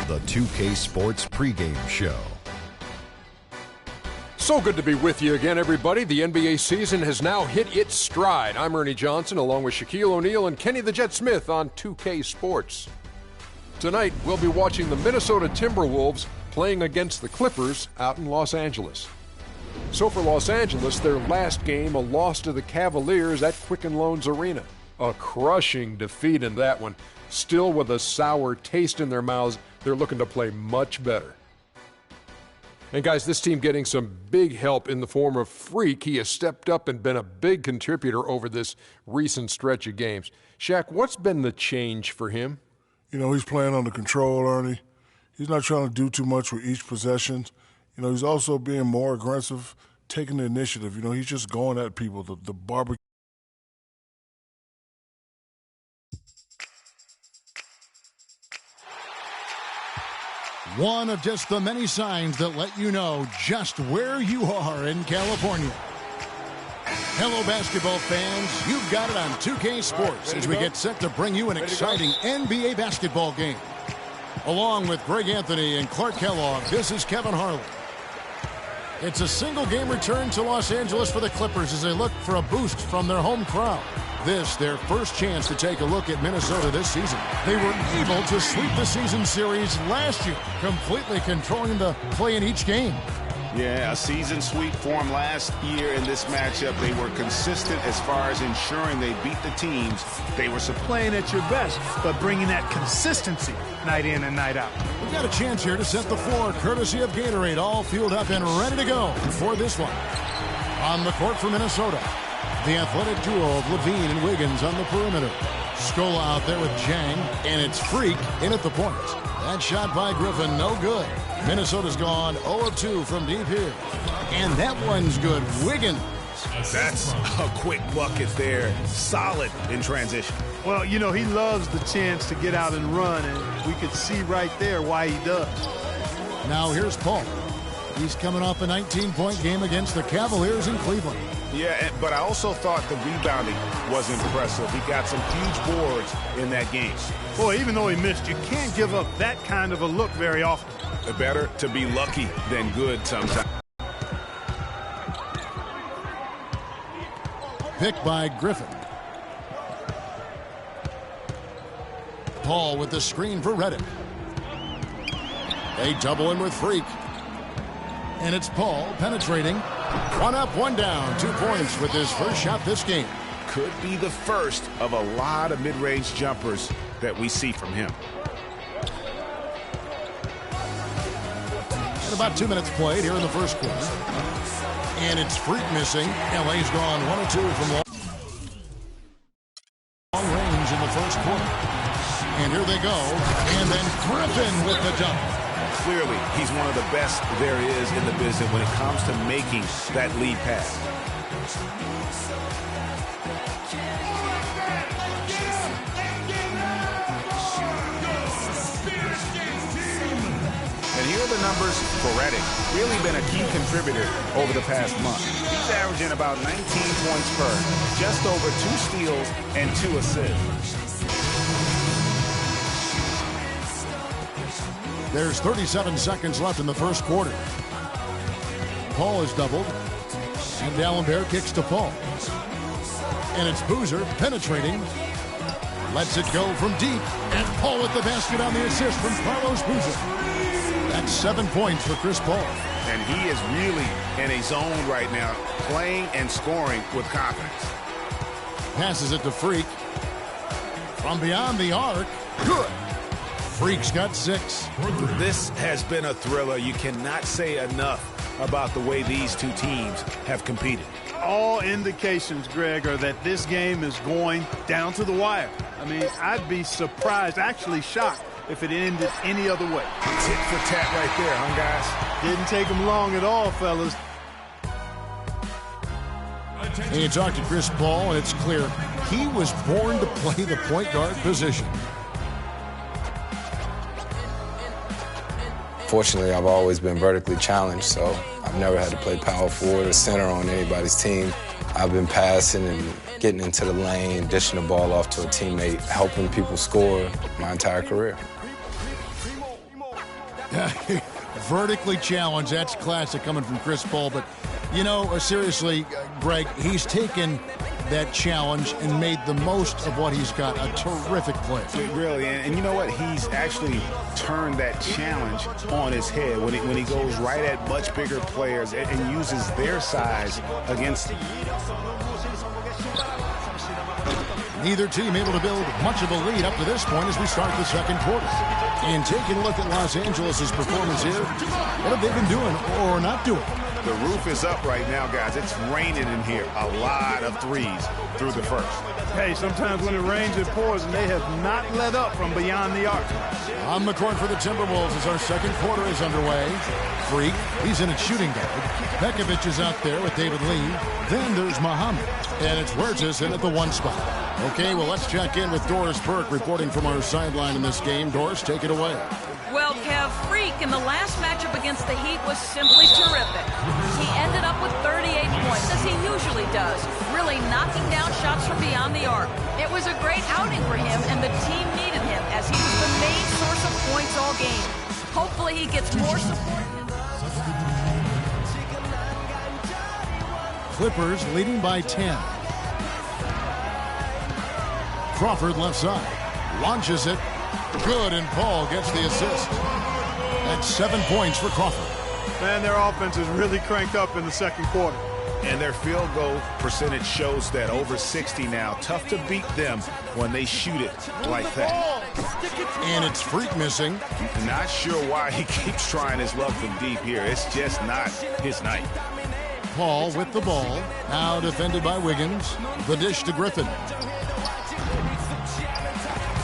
the 2K Sports pregame show. So good to be with you again, everybody. The NBA season has now hit its stride. I'm Ernie Johnson, along with Shaquille O'Neal and Kenny the Jet Smith on 2K Sports. Tonight, we'll be watching the Minnesota Timberwolves playing against the Clippers out in Los Angeles. So for Los Angeles, their last game, a loss to the Cavaliers at Quicken Loans Arena. A crushing defeat in that one. Still with a sour taste in their mouths, they're looking to play much better. And guys, this team getting some big help in the form of Freak. He has stepped up and been a big contributor over this recent stretch of games. Shaq, what's been the change for him? You know, he's playing under control, Ernie. He's not trying to do too much with each possession. You know, he's also being more aggressive, taking the initiative. You know, he's just going at people, the barbecue. One of just the many signs that let you know just where you are in California. Hello, basketball fans. You've got it on 2K Sports as we get set to bring you an exciting NBA basketball game. Along with Greg Anthony and Clark Kellogg, this is Kevin Harlan. It's a single-game return to Los Angeles for the Clippers as they look for a boost from their home crowd. This, their first chance to take a look at Minnesota this season. They were able to sweep the season series last year, completely controlling the play in each game. Yeah, a season sweep for them last year in this matchup. They were consistent as far as ensuring they beat the teams they were playing at your best, but bringing that consistency night in and night out. We've got a chance here to set the floor, courtesy of Gatorade, all fueled up and ready to go for this one. On the court for Minnesota, the athletic duo of Levine and Wiggins on the perimeter. Scola out there with Jang, and it's Freak in at the point. That shot by Griffin, no good. Minnesota's gone 0 of 2 from deep here. And that one's good. Wiggins. That's a quick bucket there. Solid in transition. Well, you know, he loves the chance to get out and run, and we could see right there why he does. Now here's Paul. He's coming off a 19-point game against the Cavaliers in Cleveland. Yeah, but I also thought the rebounding was impressive. He got some huge boards in that game. Boy, even though he missed, you can't give up that kind of a look very often. Better to be lucky than good sometimes. Picked by Griffin. Paul with the screen for Redick. They double in with Freak. And it's Paul penetrating. One up, one down. 2 points with his first shot this game. Could be the first of a lot of mid-range jumpers that we see from him. And about 2 minutes played here in the first quarter. And it's Freak missing. LA's gone 1 of 2 from long range in the first quarter. And here they go. And then Griffin with the dunk. Clearly, he's one of the best there is in the business when it comes to making that lead pass. And here are the numbers for Redick. Really been a key contributor over the past month. He's averaging about 19 points per, just over 2 steals and 2 assists. There's 37 seconds left in the first quarter. Paul is doubled. And D'Alembert kicks to Paul. And it's Boozer penetrating. Lets it go from deep. And Paul with the basket on the assist from Carlos Boozer. That's 7 points for Chris Paul. And he is really in a zone right now, playing and scoring with confidence. Passes it to Freak. From beyond the arc. Good. Freak's got 6. This has been a thriller. You cannot say enough about the way these two teams have competed. All indications, Greg, are that this game is going down to the wire. I mean, I'd be surprised, actually shocked, if it ended any other way. Tit for tat right there, huh, guys? Didn't take them long at all, fellas. And you talk to Chris Paul, and it's clear he was born to play the point guard position. Fortunately, I've always been vertically challenged, so I've never had to play power forward or center on anybody's team. I've been passing and getting into the lane, dishing the ball off to a teammate, helping people score my entire career. Vertically challenged. That's classic coming from Chris Paul. But, you know, seriously, Greg, he's taken that challenge and made the most of what he's got. A terrific play. Really, and you know what? He's actually turned that challenge on his head when he goes right at much bigger players and uses their size against them. Neither team able to build much of a lead up to this point as we start the second quarter. And taking a look at Los Angeles' performance here, what have they been doing or not doing? The roof is up right now, guys. It's raining in here. A lot of threes through the first. Hey, sometimes when it rains, it pours, and they have not let up from beyond the arc. On the court for the Timberwolves as our second quarter is underway. Freak, he's in at shooting guard. Pekovic is out there with David Lee. Then there's Muhammad. And it's Wertz in at the one spot. Okay, well, let's check in with Doris Burke reporting from our sideline in this game. Doris, take it away. Well, Kev, Freak in the last matchup against the Heat was simply terrific. He ended up with 38 points, as he usually does, really knocking down shots from beyond the arc. It was a great outing for him, and the team needed him, as he was the main source of points all game. Hopefully he gets more support. Clippers leading by 10. Crawford left side. Launches it. Good, and Paul gets the assist. That's 7 points for Crawford. Man, their offense is really cranked up in the second quarter. And their field goal percentage shows that, over 60 now. Tough to beat them when they shoot it like that. And it's Freak missing. Not sure why he keeps trying his luck from deep here. It's just not his night. Paul with the ball. Now defended by Wiggins. The dish to Griffin.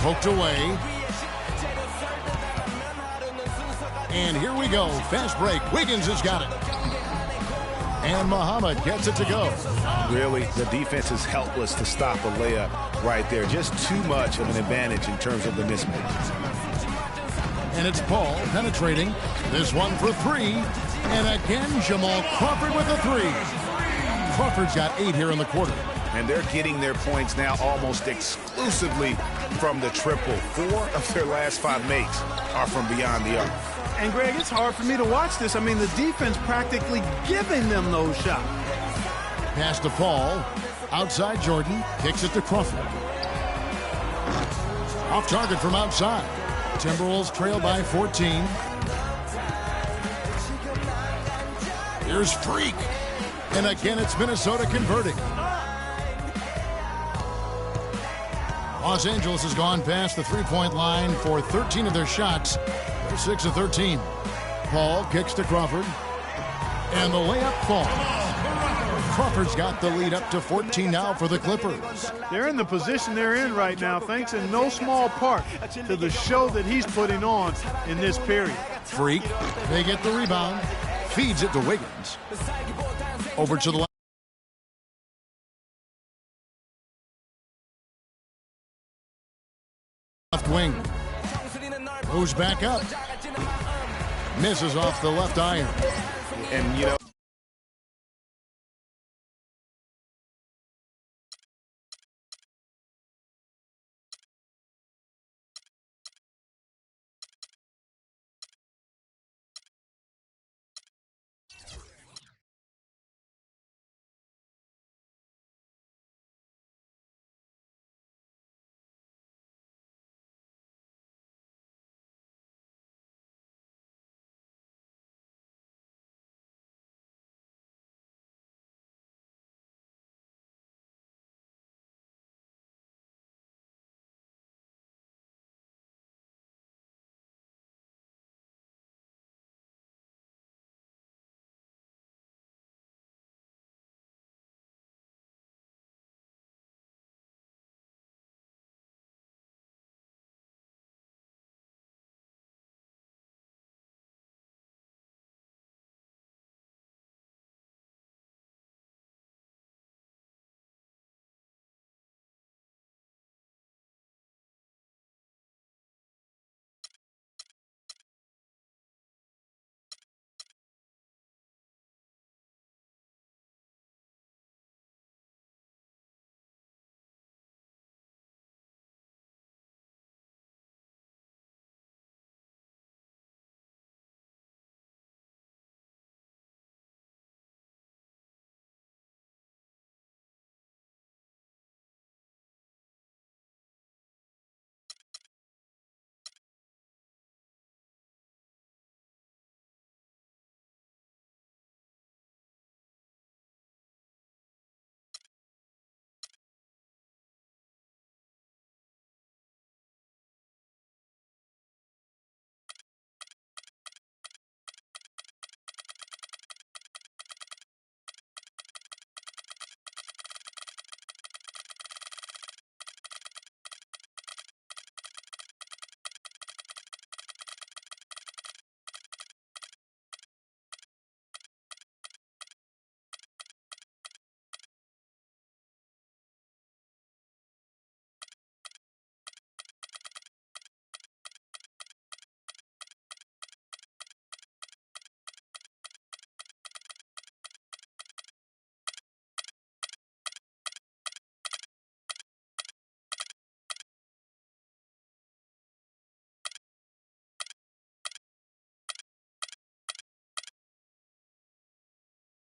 Poked away. And here we go. Fast break. Wiggins has got it. And Muhammad gets it to go. Really, the defense is helpless to stop a layup right there. Just too much of an advantage in terms of the mismatch. And it's Paul penetrating. This one for three. And again, Jamal Crawford with a three. Crawford's got 8 here in the quarter. And they're getting their points now almost exclusively from the triple. 4 of their last 5 makes are from beyond the arc. And, Greg, it's hard for me to watch this. I mean, the defense practically giving them those shots. Pass to Paul. Outside Jordan. Kicks it to Crawford. Off target from outside. Timberwolves trail by 14. Here's Freak. And again, it's Minnesota converting. Los Angeles has gone past the three-point line for 13 of their shots. They're 6 of 13. Paul kicks to Crawford. And the layup falls. Crawford's got the lead up to 14 now for the Clippers. They're in the position they're in right now, thanks in no small part to the show that he's putting on in this period. Freak. They get the rebound. Feeds it to Wiggins. Over to the left wing. Goes back up. Misses off the left iron. And, you know,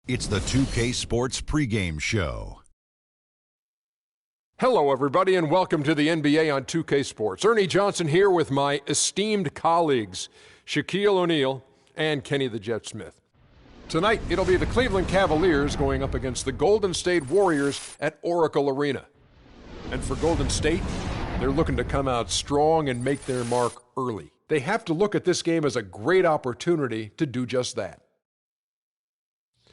It's the 2K Sports pregame show. Hello, everybody, and welcome to the NBA on 2K Sports. Ernie Johnson here with my esteemed colleagues, Shaquille O'Neal and Kenny the Jet Smith. Tonight, it'll be the Cleveland Cavaliers going up against the Golden State Warriors at Oracle Arena. And for Golden State, they're looking to come out strong and make their mark early. They have to look at this game as a great opportunity to do just that.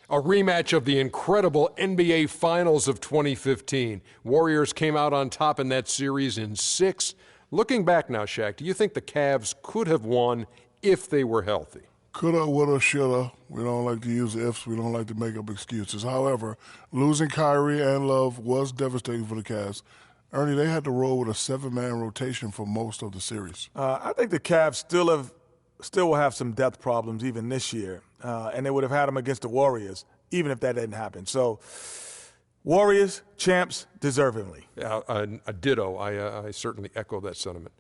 A rematch of the incredible NBA Finals of 2015. Warriors came out on top in that series in 6. Looking back now, Shaq, do you think the Cavs could have won if they were healthy? Coulda, woulda, shoulda. We don't like to use ifs. We don't like to make up excuses. However, losing Kyrie and Love was devastating for the Cavs. Ernie, they had to roll with a 7-man rotation for most of the series. I think the Cavs still will have some depth problems even this year, and they would have had them against the Warriors even if that didn't happen. So, Warriors, champs, deservingly. Yeah, a ditto. I certainly echo that sentiment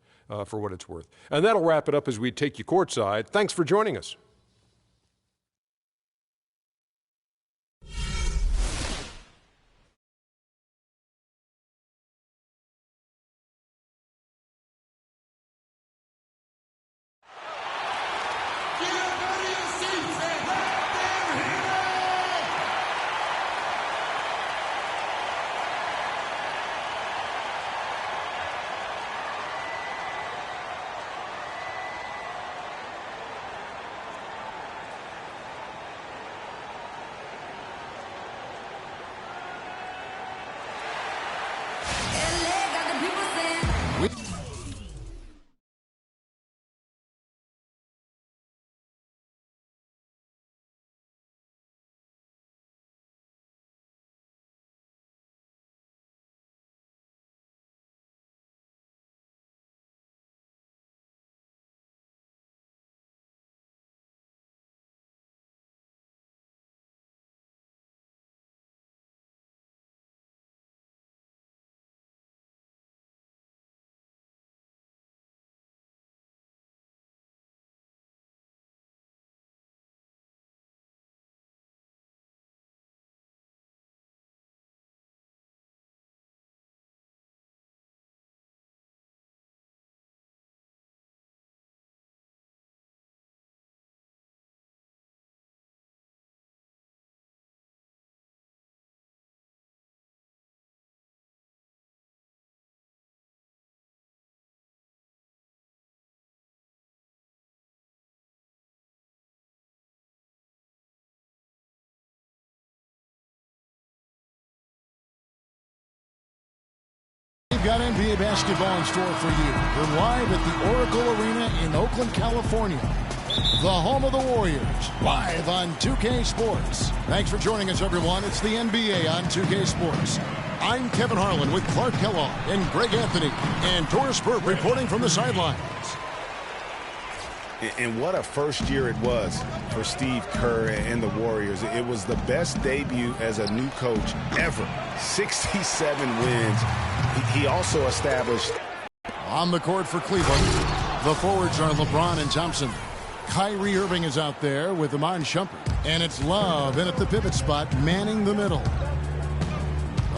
for what it's worth. And that'll wrap it up as we take you courtside. Thanks for joining us. We've got NBA basketball in store for you. We're live at the Oracle Arena in Oakland, California. The home of the Warriors, live on 2K Sports. Thanks for joining us, everyone. It's the NBA on 2K Sports. I'm Kevin Harlan with Clark Kellogg and Greg Anthony and Doris Burke reporting from the sidelines. And what a first year it was for Steve Kerr and the Warriors. It was the best debut as a new coach ever. 67 wins. He also established. On the court for Cleveland, the forwards are LeBron and Thompson. Kyrie Irving is out there with Iman Shumpert. And it's Love in at the pivot spot, manning the middle.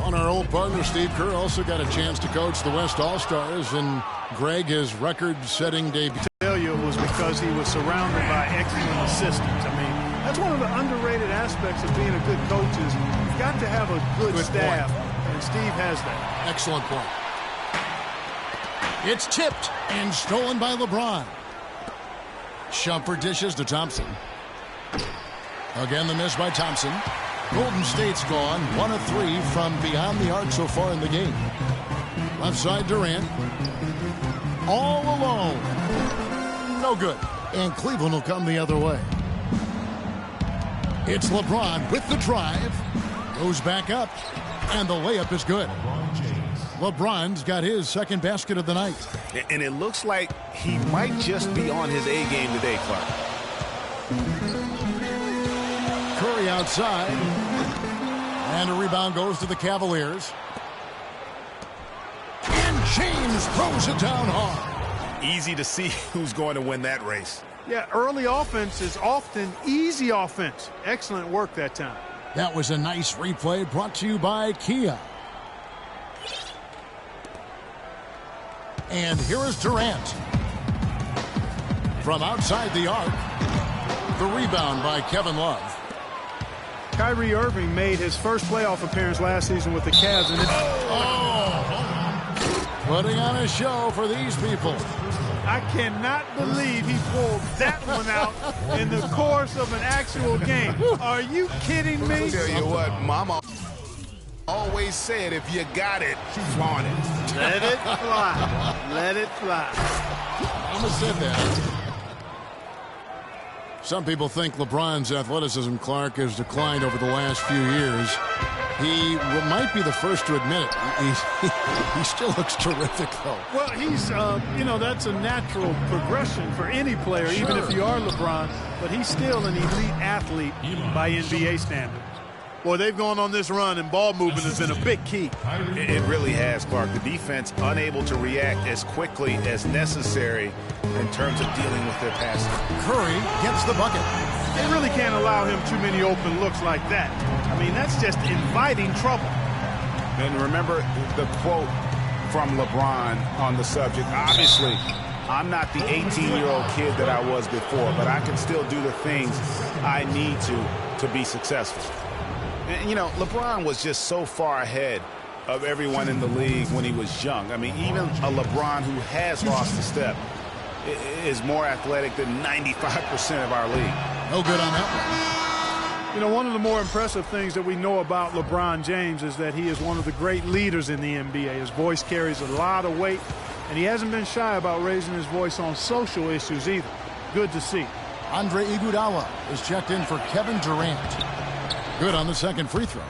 On our old partner, Steve Kerr also got a chance to coach the West All-Stars, and Greg, his record-setting debut. Tell you it was because he was surrounded by excellent assistants. I mean, that's one of the underrated aspects of being a good coach is you've got to have a good staff, and Steve has that. Excellent point. It's tipped and stolen by LeBron. Shumpert dishes to Thompson. Again, the miss by Thompson. Golden State's gone 1 of 3 from beyond the arc so far in the game. Left side Durant. All alone. No good. And Cleveland will come the other way. It's LeBron with the drive. Goes back up. And the layup is good. LeBron's got his second basket of the night. And it looks like he might just be on his A game today, Clark. Curry outside. And a rebound goes to the Cavaliers. And James throws it down hard. Easy to see who's going to win that race. Yeah, early offense is often easy offense. Excellent work that time. That was a nice replay brought to you by Kia. And here is Durant. From outside the arc, the rebound by Kevin Love. Kyrie Irving made his first playoff appearance last season with the Cavs. And putting on a show for these people. I cannot believe he pulled that one out in the course of an actual game. Are you kidding me? I'll tell you what, Mama always said, if you got it, flaunt it. Let it fly. Let it fly. Mama said that. Some people think LeBron's athleticism, Clark, has declined over the last few years. He might be the first to admit it. He still looks terrific, though. Well, he's, that's a natural progression for any player, sure, even if you are LeBron. But he's still an elite athlete by NBA standards. Boy, they've gone on this run, and ball movement has been a big key. It really has, Clark. The defense unable to react as quickly as necessary in terms of dealing with their passing. Curry gets the bucket. They really can't allow him too many open looks like that. I mean, that's just inviting trouble. And remember the quote from LeBron on the subject. Obviously, I'm not the 18-year-old kid that I was before, but I can still do the things I need to be successful. And, LeBron was just so far ahead of everyone in the league when he was young. I mean, even a LeBron who has lost a step is more athletic than 95% of our league. No good on that one. One of the more impressive things that we know about LeBron James is that he is one of the great leaders in the NBA. His voice carries a lot of weight, and he hasn't been shy about raising his voice on social issues either. Good to see. Andre Iguodala is checked in for Kevin Durant. Good on the second free throw.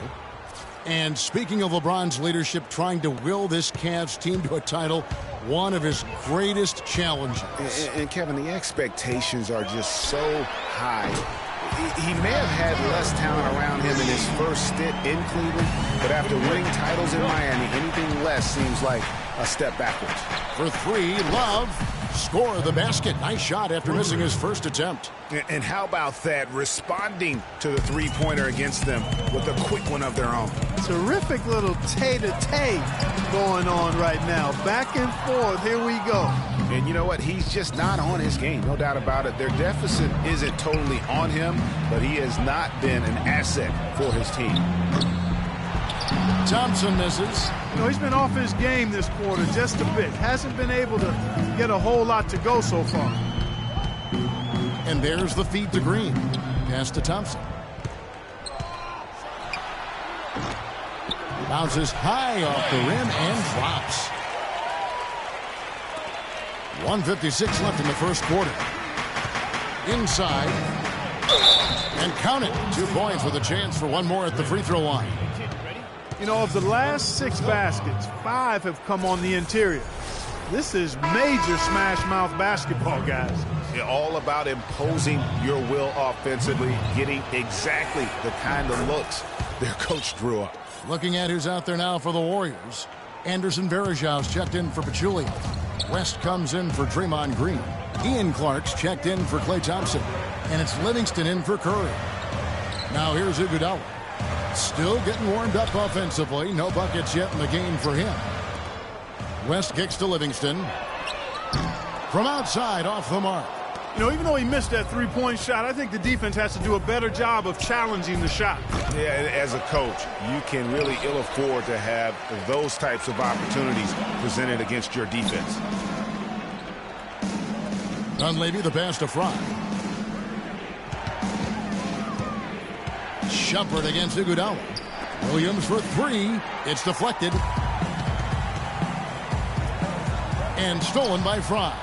And speaking of LeBron's leadership, trying to will this Cavs team to a title, one of his greatest challenges. And Kevin, the expectations are just so high. He may have had less talent around him in his first stint in Cleveland, but after winning titles in Miami, anything less seems like a step backwards. For three, Love score the basket. Nice shot after missing his first attempt. And how about that, responding to the three-pointer against them with a quick one of their own. Terrific little tay-to-tay going on right now. Back and forth, here we go. And you know what? He's just not on his game, no doubt about it. Their deficit isn't totally on him, but he has not been an asset for his team. Thompson misses. He's been off his game this quarter just a bit. Hasn't been able to get a whole lot to go so far. And there's the feed to Green. Pass to Thompson. Bounces high off the rim and drops. 1:56 left in the first quarter. Inside. And count it. 2 points with a chance for one more at the free throw line. Of the last 6 baskets, 5 have come on the interior. This is major smash mouth basketball, guys. All about imposing your will offensively, getting exactly the kind of looks their coach drew up. Looking at who's out there now for the Warriors. Anderson Varejão's checked in for Pachulia. West comes in for Draymond Green. Ian Clark's checked in for Klay Thompson. And it's Livingston in for Curry. Now here's Iguodala. Still getting warmed up offensively. No buckets yet in the game for him. West kicks to Livingston. From outside, off the mark. Even though he missed that three-point shot, I think the defense has to do a better job of challenging the shot. Yeah, as a coach, you can really ill afford to have those types of opportunities presented against your defense. Dunleavy, the pass to Fry. Shumpert against Iguodala. Williams for three. It's deflected. And stolen by Fry.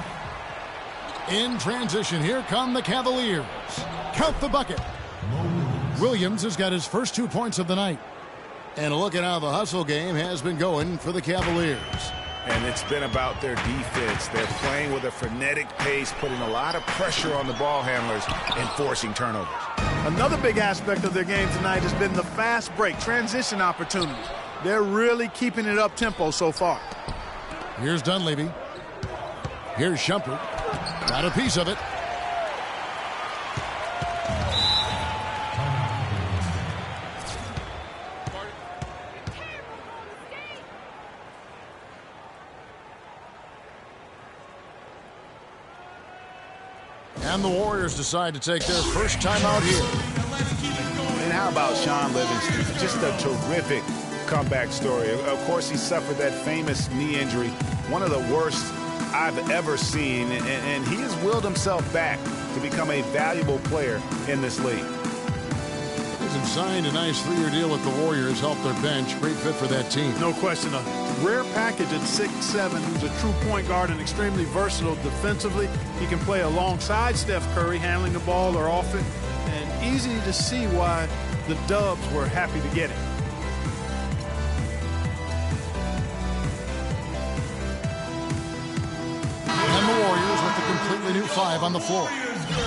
In transition, here come the Cavaliers. Count the bucket. Williams has got his first 2 points of the night. And a look at how the hustle game has been going for the Cavaliers. And it's been about their defense. They're playing with a frenetic pace, putting a lot of pressure on the ball handlers and forcing turnovers. Another big aspect of their game tonight has been the fast break, transition opportunities. They're really keeping it up tempo so far. Here's Dunleavy. Here's Shumpert. Got a piece of it. And the Warriors decide to take their first time out here. And how about Sean Livingston? Just a terrific comeback story. Of course, he suffered that famous knee injury, one of the worst I've ever seen, and he has willed himself back to become a valuable player in this league. He's signed a nice 3-year deal with the Warriors, helped their bench. Great fit for that team. No question. A rare package at 6'7", who's a true point guard and extremely versatile defensively. He can play alongside Steph Curry, handling the ball or off it, and easy to see why the Dubs were happy to get him. And the Warriors with a completely new 5 on the floor.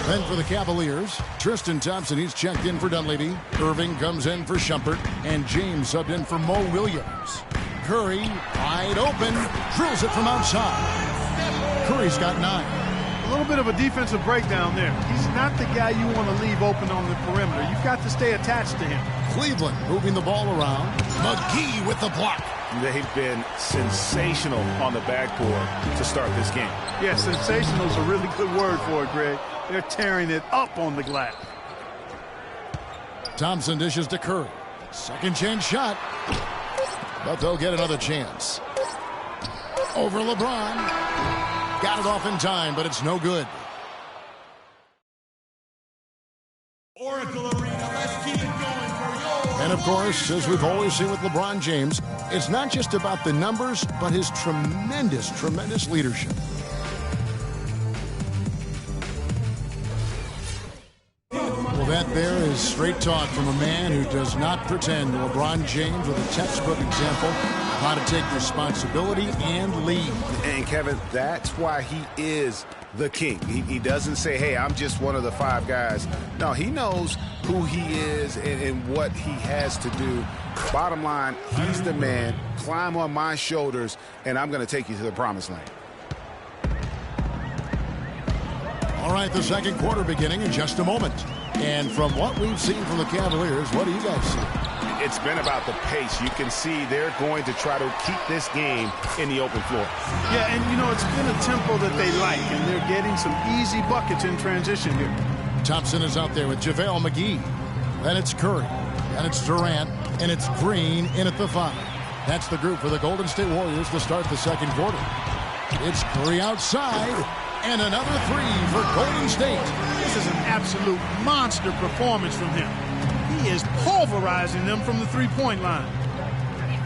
Then for the Cavaliers, Tristan Thompson, he's checked in for Dunleavy. Irving comes in for Shumpert, and James subbed in for Mo Williams. Curry, wide open, drills it from outside. Curry's got 9. A little bit of a defensive breakdown there. He's not the guy you want to leave open on the perimeter. You've got to stay attached to him. Cleveland moving the ball around. McGee with the block. They've been sensational on the backboard to start this game. Yeah, sensational is a really good word for it, Greg. They're tearing it up on the glass. Thompson dishes to Curry. Second chance shot. But they'll get another chance. Over LeBron. Got it off in time, but it's no good. Oracle Arena, let's keep it going for you. And of course, as we've always seen with LeBron James, it's not just about the numbers, but his tremendous leadership. Well, that there is straight talk from a man who does not pretend. LeBron James with a textbook example of how to take responsibility and lead. And Kevin, that's why he is the king. He doesn't say, hey, I'm just one of the 5 guys. No, he knows who he is and what he has to do. Bottom line, he's the man. Climb on my shoulders, and I'm going to take you to the promised land. All right, the second quarter beginning in just a moment. And from what we've seen from the Cavaliers, what do you guys see? It's been about the pace. You can see they're going to try to keep this game in the open floor. Yeah, and, you know, it's been a tempo that they like, and they're getting some easy buckets in transition here. Thompson is out there with JaVale McGee. Then it's Curry. And it's Durant. And it's Green in at the 5. That's the group for the Golden State Warriors to start the second quarter. It's Curry outside. And another 3 for Golden State. This is an absolute monster performance from him. He is pulverizing them from the three-point line.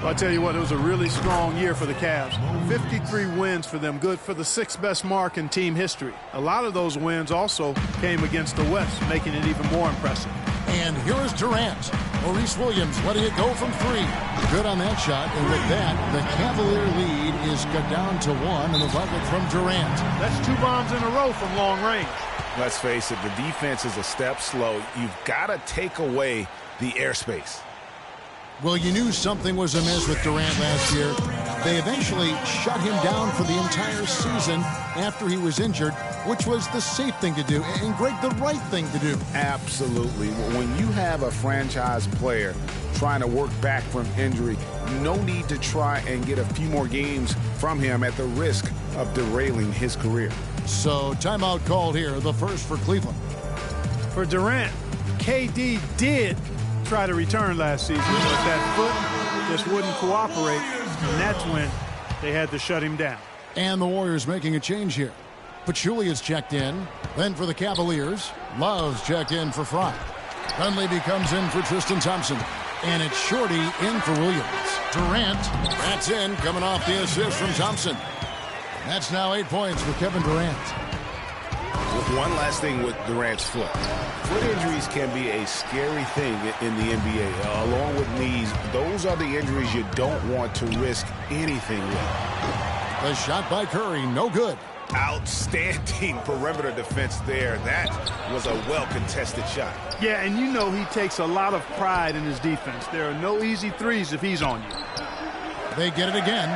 Well, I tell you what, it was a really strong year for the Cavs. 53 wins for them, good for the 6th best mark in team history. A lot of those wins also came against the West, making it even more impressive. And here is Durant. Maurice Williams letting it go from 3. Good on that shot. And with that, the Cavalier lead is cut down to 1 and the bucket from Durant. That's 2 bombs in a row from long range. Let's face it, the defense is a step slow. You've got to take away the airspace. Well, you knew something was amiss with Durant last year. They eventually shut him down for the entire season after he was injured, which was the safe thing to do, and Greg, the right thing to do. Absolutely. When you have a franchise player trying to work back from injury, no need to try and get a few more games from him at the risk of derailing his career. So timeout called here, the first for Cleveland. For Durant, KD did try to return last season, but that foot just wouldn't cooperate, and that's when they had to shut him down. And the Warriors making a change here. Pachulia is checked in. Then for the Cavaliers, Love's checked in for Fry. Dunleavy comes in for Tristan Thompson. And it's Shorty in for Williams. Durant, that's in, coming off the assist from Thompson. That's now 8 points for Kevin Durant. One last thing with Durant's foot. Foot injuries can be a scary thing in the NBA. Along with knees, those are the injuries you don't want to risk anything with. The shot by Curry, no good. Outstanding perimeter defense there. That was a well-contested shot. Yeah, and you know he takes a lot of pride in his defense. There are no easy threes if he's on you. They get it again.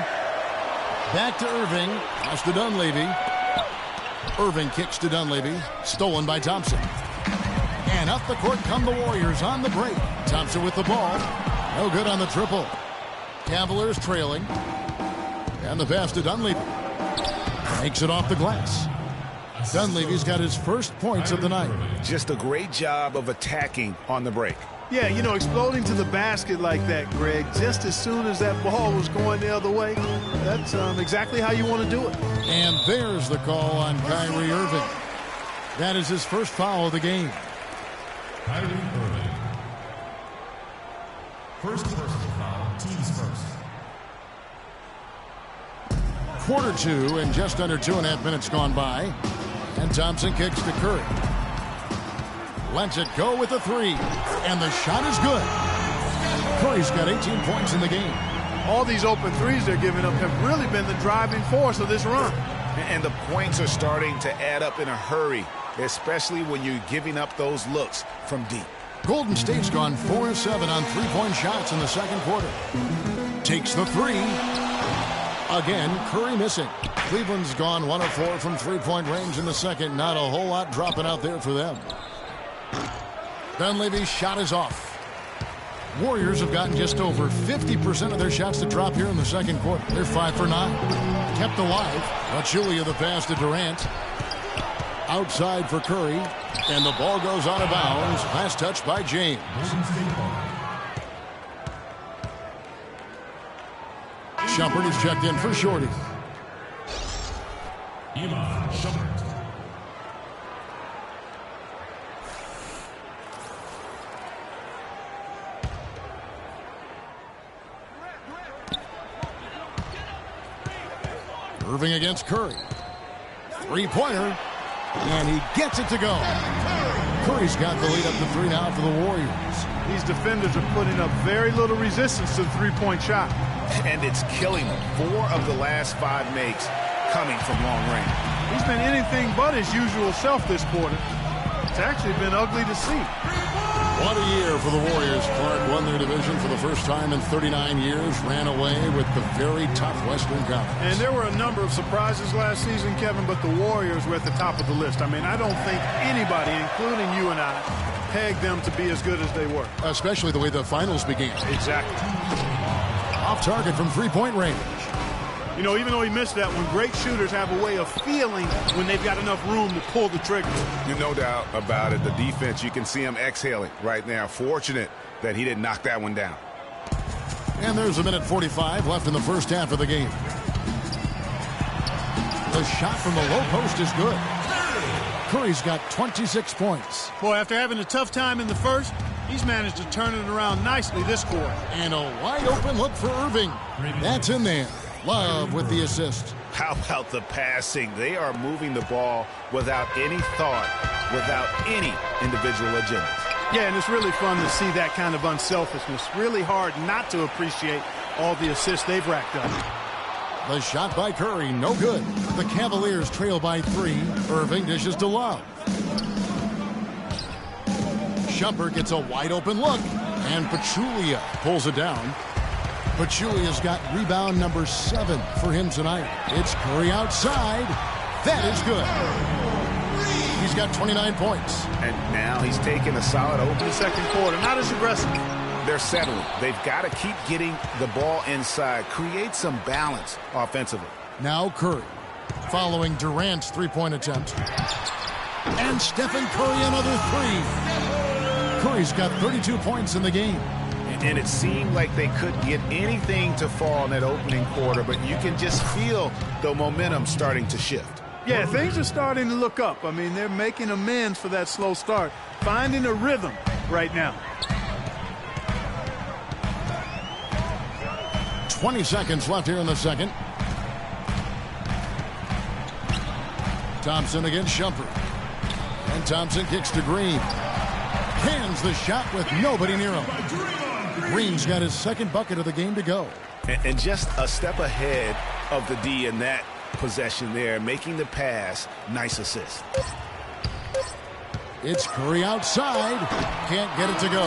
Back to Irving. Pass to Dunleavy. Irving kicks to Dunleavy. Stolen by Thompson. And up the court come the Warriors on the break. Thompson with the ball. No good on the triple. Cavaliers trailing. And the pass to Dunleavy. Makes it off the glass. Dunleavy's got his first points of the night. Just a great job of attacking on the break. Yeah, you know, exploding to the basket like that, Greg, just as soon as that ball was going the other way, that's exactly how you want to do it. And there's the call on Kyrie Irving. That is his first foul of the game. Kyrie Irving. First personal foul, team's first. Quarter two and just under 2.5 minutes gone by. And Thompson kicks to Curry. Lets it go with the three. And the shot is good. Curry's got 18 points in the game. All these open threes they're giving up have really been the driving force of this run. And the points are starting to add up in a hurry, especially when you're giving up those looks from deep. Golden State's gone 4-7 on three-point shots in the second quarter. Takes the three. Again, Curry missing. Cleveland's gone 1 of 4 from three-point range in the second. Not a whole lot dropping out there for them. Dunleavy's shot is off. Warriors have gotten just over 50% of their shots to drop here in the second quarter. They're 5 for 9. Kept alive. Pachulia the pass to Durant. Outside for Curry. And the ball goes out of bounds. Last touch by James. Shumpert is checked in for Shorty. Iman Shumpert. Irving against Curry. Three-pointer. And he gets it to go. Curry's got the lead up to 3 now for the Warriors. These defenders are putting up very little resistance to the three-point shot. And it's killing them. 4 of the last 5 makes coming from long range. He's been anything but his usual self this quarter. It's actually been ugly to see. What a year for the Warriors. Clark won their division for the first time in 39 years, ran away with the very tough Western Conference. And there were a number of surprises last season, Kevin, but the Warriors were at the top of the list. I mean, I don't think anybody, including you and I, pegged them to be as good as they were. Especially the way the finals began. Exactly. Off target from three-point range. You know, even though he missed that one, great shooters have a way of feeling when they've got enough room to pull the trigger. No doubt about it. The defense, you can see him exhaling right now. Fortunate that he didn't knock that one down. And there's 1:45 left in the first half of the game. The shot from the low post is good. Curry's got 26 points. Boy, after having a tough time in the first, he's managed to turn it around nicely this quarter. And a wide open look for Irving. That's in there. Love with the assist. How about the passing? They are moving the ball without any thought, without any individual agenda. Yeah, and it's really fun to see that kind of unselfishness. Really hard not to appreciate all the assists they've racked up. The shot by Curry, no good. The Cavaliers trail by 3. Irving dishes to Love. Shumpert gets a wide open look, and Pachulia pulls it down. Pachulia's got rebound number 7 for him tonight. It's Curry outside. That is good. He's got 29 points. And now he's taking a solid open second quarter. Not as aggressive. They're settling. They've got to keep getting the ball inside. Create some balance offensively. Now Curry, following Durant's three-point attempt. And Stephen Curry another 3. Curry's got 32 points in the game. And it seemed like they couldn't get anything to fall in that opening quarter, but you can just feel the momentum starting to shift. Yeah, things are starting to look up. I mean, they're making amends for that slow start, finding a rhythm right now. 20 seconds left here in the second. Thompson against Shumpert. And Thompson kicks to Green. Hands the shot with nobody near him. Green's got his second bucket of the game to go. And just a step ahead of the D in that possession there, making the pass. Nice assist. It's Curry outside. Can't get it to go.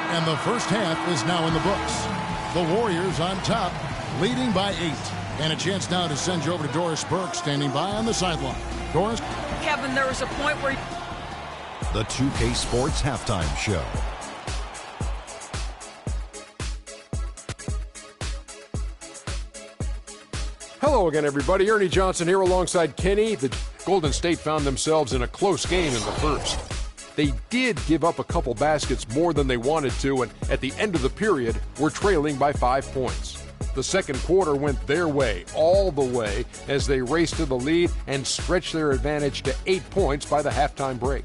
And the first half is now in the books. The Warriors on top, leading by 8. And a chance now to send you over to Doris Burke, standing by on the sideline. Doris? Kevin, there was a point where... The 2K Sports Halftime Show. Hello Hello again, everybody. Ernie Johnson here alongside Kenny. The Golden State found themselves in a close game in the first. They did give up a couple baskets more than they wanted to, and at the end of the period, were trailing by 5 points. The second quarter went their way, all the way, as they raced to the lead and stretched their advantage to 8 points by the halftime break.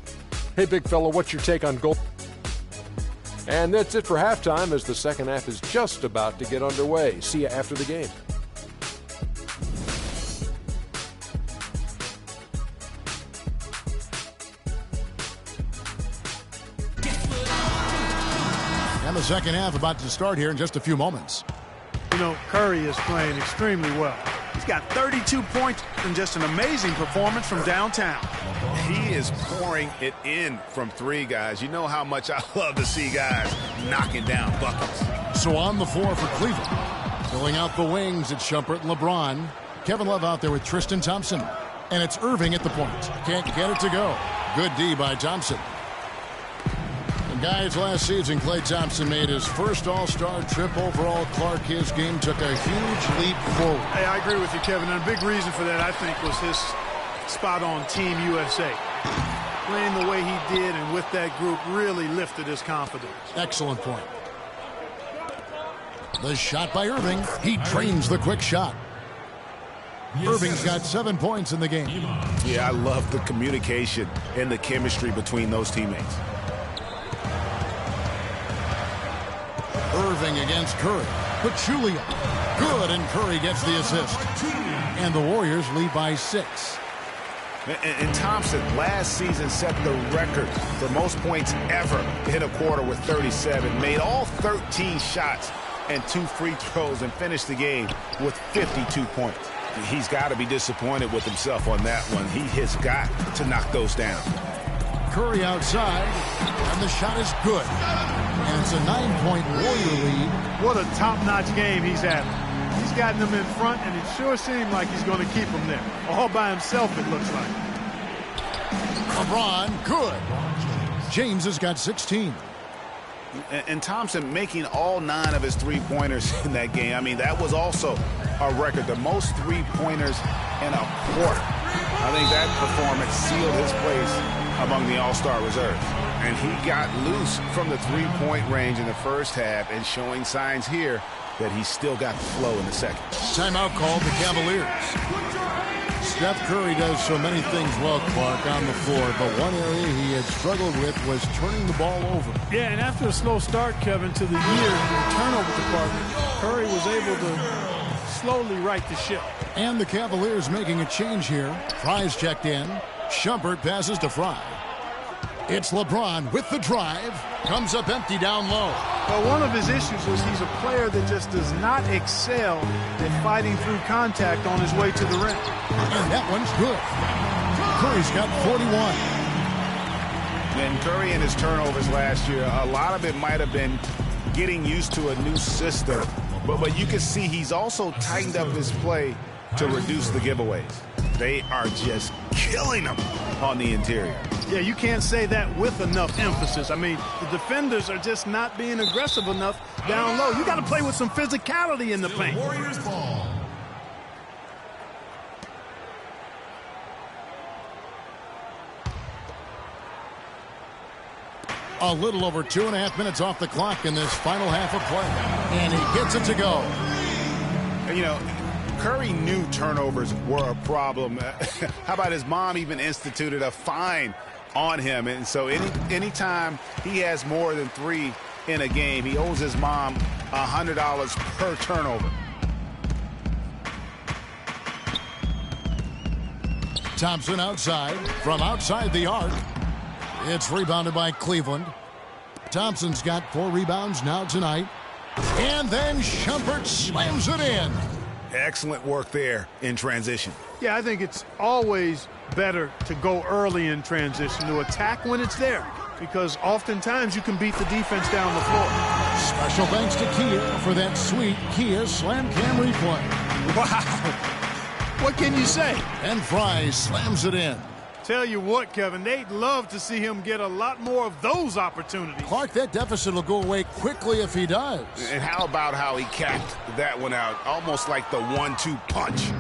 Hey, big fella, what's your take on Gold? And that's it for halftime, as the second half is just about to get underway. See you after the game. And the second half about to start here in just a few moments. You know, Curry is playing extremely well. He's got 32 points and just an amazing performance from downtown. He is pouring it in from three, guys. You know how much I love to see guys knocking down buckets. So on the floor for Cleveland. Filling out the wings, it's Shumpert and LeBron. Kevin Love out there with Tristan Thompson. And it's Irving at the point. Can't get it to go. Good D by Thompson. Guys, last season, Klay Thompson made his first All-Star trip overall. Clark, his game took a huge leap forward. Hey, I agree with you, Kevin. And a big reason for that, I think, was his spot on Team USA. Playing the way he did and with that group really lifted his confidence. Excellent point. The shot by Irving. He trains the quick shot. Irving's got 7 points in the game. Yeah, I love the communication and the chemistry between those teammates. Irving against Curry. Pachulia. Good, and Curry gets the assist. And the Warriors lead by 6. And Thompson last season set the record for most points ever in a quarter with 37. Made all 13 shots and 2 free throws and finished the game with 52 points. He's got to be disappointed with himself on that one. He has got to knock those down. Curry outside, and the shot is good. And it's a 9-point Warrior lead. What a top-notch game he's having. He's gotten them in front, and it sure seemed like he's going to keep them there. All by himself, it looks like. LeBron, good. James has got 16. And Thompson making all 9 of his three-pointers in that game. I mean, that was also a record, the most three-pointers in a quarter. I think that performance sealed his place among the All-Star reserves. And he got loose from the three-point range in the first half and showing signs here that he's still got the flow in the second. Timeout called the Cavaliers. Steph Curry does so many things well, Clark, on the floor, but one area he had struggled with was turning the ball over. Yeah, and after a slow start, Kevin, to the year in the turnover department, Curry was able to slowly right the ship. And the Cavaliers making a change here. Fry's checked in. Shumpert passes to Fry. It's LeBron with the drive. Comes up empty down low. Well, one of his issues is he's a player that just does not excel at fighting through contact on his way to the rim. And that one's good. Curry's got 41. And Curry and his turnovers last year, a lot of it might have been getting used to a new system. But you can see he's also tightened up his play to reduce the giveaways. They are just killing him on the interior. Yeah, you can't say that with enough emphasis. I mean, the defenders are just not being aggressive enough down low. You got to play with some physicality in the paint. Warriors ball. A little over 2.5 minutes off the clock in this final half of play. And he gets it to go. You know, Curry knew turnovers were a problem. How about his mom even instituted a fine on him? And so anytime he has more than 3 in a game, he owes his mom $100 per turnover. Thompson outside, from outside the arc. It's rebounded by Cleveland. Thompson's got 4 rebounds now tonight. And then Shumpert slams it in. Excellent work there in transition. Yeah, I think it's always better to go early in transition, to attack when it's there, because oftentimes you can beat the defense down the floor. Special thanks to Kia for that sweet Kia Slam Cam replay. Wow. What can you say? And Fry slams it in. Tell you what, Kevin, they'd love to see him get a lot more of those opportunities. Clark, that deficit will go away quickly if he does. And how about how he capped that one out, almost like the 1-2 punch.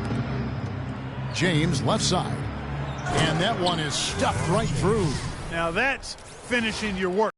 James left side. And that one is stuffed right through. Now that's finishing your work.